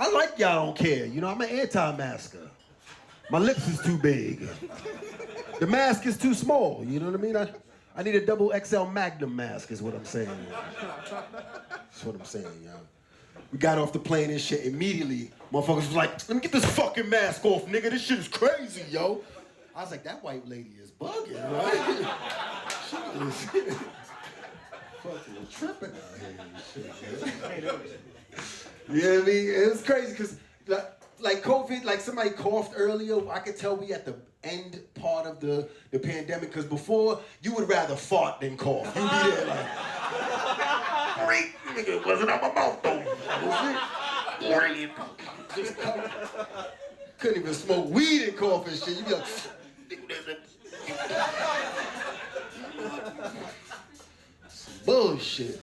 I like y'all don't care. You know, I'm an anti-masker. My lips is too big. The mask is too small, you know what I mean? I need a double XL Magnum mask is what I'm saying. That's what I'm saying, y'all. We got off the plane and shit immediately. Motherfuckers was like, let me get this fucking mask off, nigga. This shit is crazy, yo. I was like, that white lady is bugging, right? She is fucking tripping out here and shit, man. You know what I mean? It was crazy because like COVID, like somebody coughed earlier, I could tell we at the end part of the pandemic, because before, you would rather fart than cough. You'd be there like, great, nigga, it wasn't on my mouth though. Just couldn't even smoke weed and cough and shit. You'd be like, some bullshit.